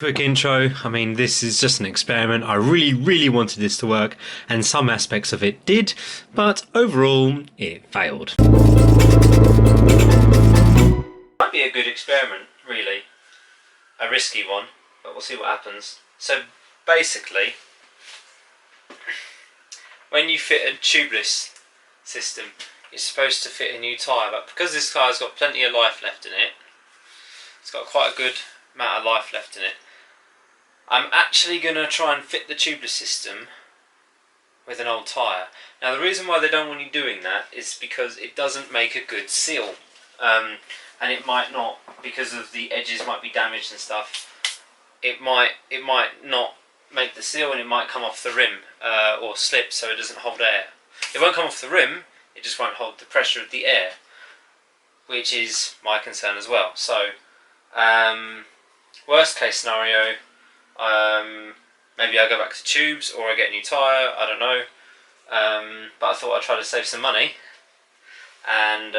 Quick intro, I mean this is just an experiment. I really wanted this to work and some aspects of it did, but overall it failed. Might be a good experiment, really. A risky one, but we'll see what happens. So basically, when you fit a tubeless system, you're supposed to fit a new tyre, but because this tyre's got plenty of life left in it, it's got quite a good amount of life left in it, I'm actually going to try and fit the tubeless system with an old tyre. Now the reason why they don't want you doing that is because it doesn't make a good seal. And it might not, because of the edges might be damaged and stuff, it might not make the seal and it might come off the rim or slip so it doesn't hold air. It won't come off the rim, it just won't hold the pressure of the air, which is my concern as well. So worst case scenario, maybe I go back to tubes or I get a new tyre, I don't know. But I thought I'd try to save some money and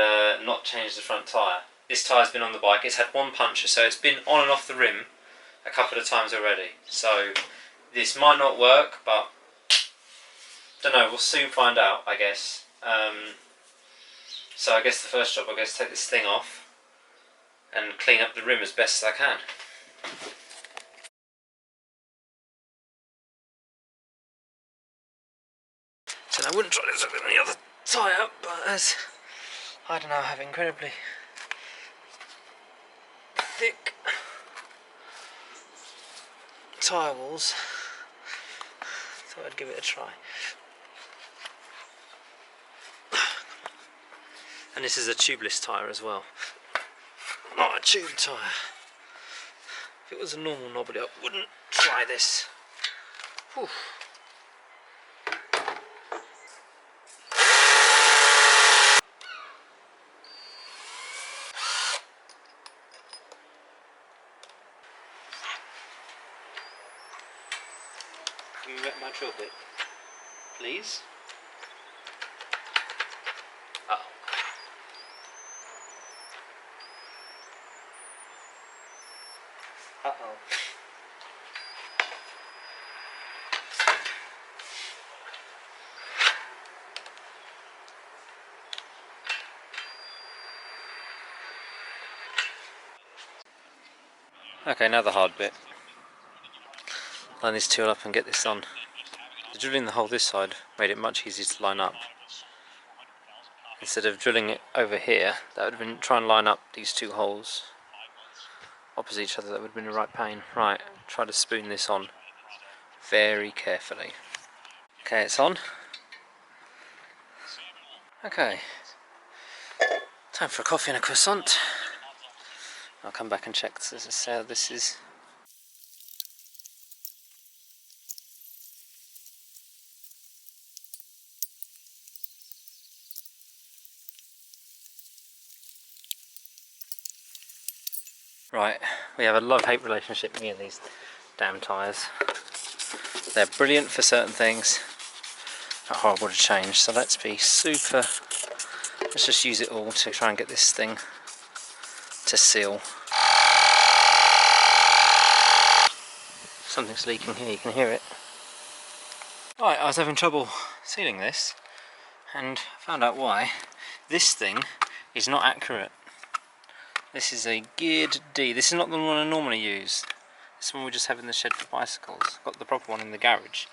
not change the front tyre. This tyre's been on the bike, it's had one puncture, so it's been on and off the rim a couple of times already. So this might not work, but don't know, we'll soon find out, I guess. So I guess the first job, I guess, take this thing off and clean up the rim as best as I can. So I wouldn't try this with any other tyre, but as I don't know, I have incredibly thick tyre walls, thought I'd give it a try. And this is a tubeless tyre as well, not a tube tyre. If it was a normal knobbly, I wouldn't try this. Whew. Can you wet my drill bit, please? Uh-oh. Uh-oh. Okay, now the hard bit. Line this tool up and get this on. The drilling the hole this side made it much easier to line up. Instead of drilling it over here, that would have been try and line up these two holes opposite each other. That would have been a right pain. Right, try to spoon this on very carefully. Okay, it's on. Okay, time for a coffee and a croissant. I'll come back and check how this is. Right, we have a love-hate relationship, me and these damn tyres. They're brilliant for certain things, but horrible to change, so let's be super, let's just use it all to try and get this thing to seal. Something's leaking here, you can hear it. Right, I was having trouble sealing this and found out why. This thing is not accurate. This is a geared D. This is not the one I normally use. This one we just have in the shed for bicycles. Got the proper one in the garage.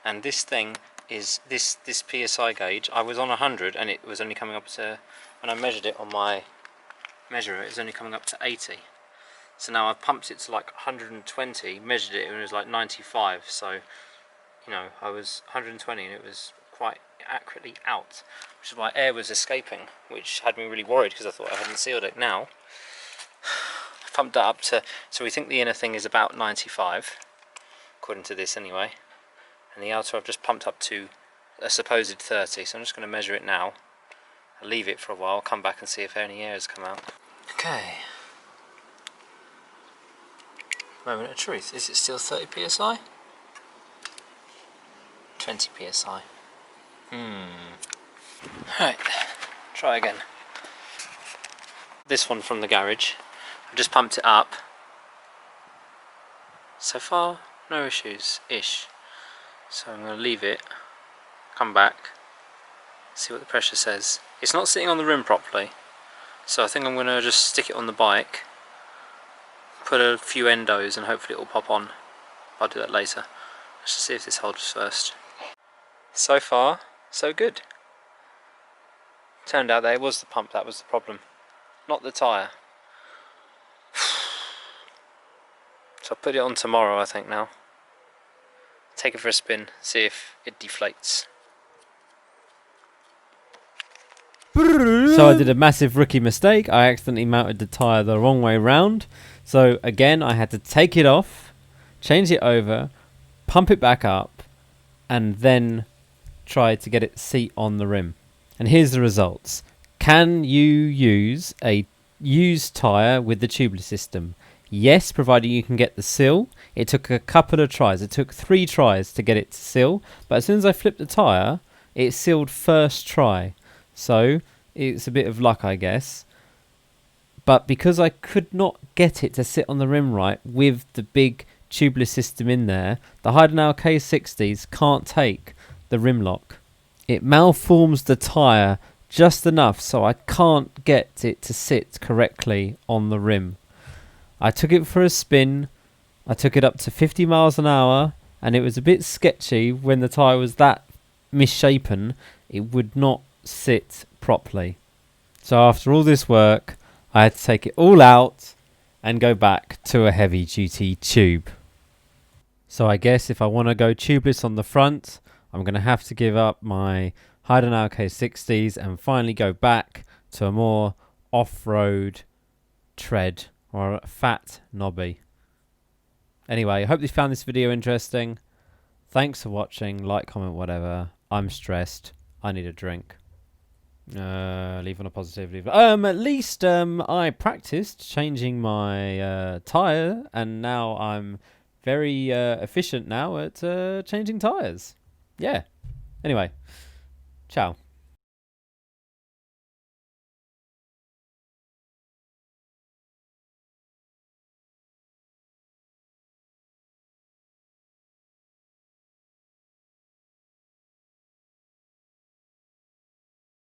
And this thing is, this PSI gauge, I was on 100 and it was only coming up to, when I measured it on my measurer, it was only coming up to 80. So now I've pumped it to like 120, measured it and it was like 95. So, you know, I was 120 and it was quite accurately out, which is why air was escaping, which had me really worried because I thought I hadn't sealed it. Now I've pumped that up to, so we think the inner thing is about 95 according to this anyway, and the outer I've just pumped up to a supposed 30, so I'm just going to measure it now. I'll leave it for a while, come back and see if any air has come out. Okay, moment of truth. Is it still 30 psi? 20 psi. Right, try again. This one from the garage, I've just pumped it up So far, no issues-ish. So I'm going to leave it, come back, see what the pressure says. It's not sitting on the rim properly, so I think I'm going to just stick it on the bike, put a few endos and hopefully it will pop on. I'll do that later. Let's just see if this holds first. So far, so good. Turned out that it was the pump that was the problem, not the tyre. So I'll put it on tomorrow, I think, now. Take it for a spin, see if it deflates. So I did a massive rookie mistake. I accidentally mounted the tyre the wrong way round. So again, I had to take it off, change it over, pump it back up, and then try to get it seat on the rim. And here's the results. Can you use a used tyre with the tubeless system? Yes, provided you can get the seal. It took a couple of tries. It took 3 tries to get it to seal. But as soon as I flipped the tyre, it sealed first try. So it's a bit of luck, I guess. But because I could not get it to sit on the rim right with the big tubeless system in there, the Heidenau K60s can't take the rim lock. It malforms the tyre just enough so I can't get it to sit correctly on the rim. I took it for a spin. I took it up to 50 miles an hour, and it was a bit sketchy when the tyre was that misshapen. It would not sit properly. So after all this work, I had to take it all out and go back to a heavy duty tube. So I guess if I want to go tubeless on the front, I'm going to have to give up my Heidenau K60s and finally go back to a more off-road tread or a fat knobby. Anyway, I hope you found this video interesting. Thanks for watching. Like, comment, whatever. I'm stressed. I need a drink. Leave on a positive. At least I practiced changing my tyre, and now I'm very efficient now at changing tyres. Yeah. Anyway, ciao.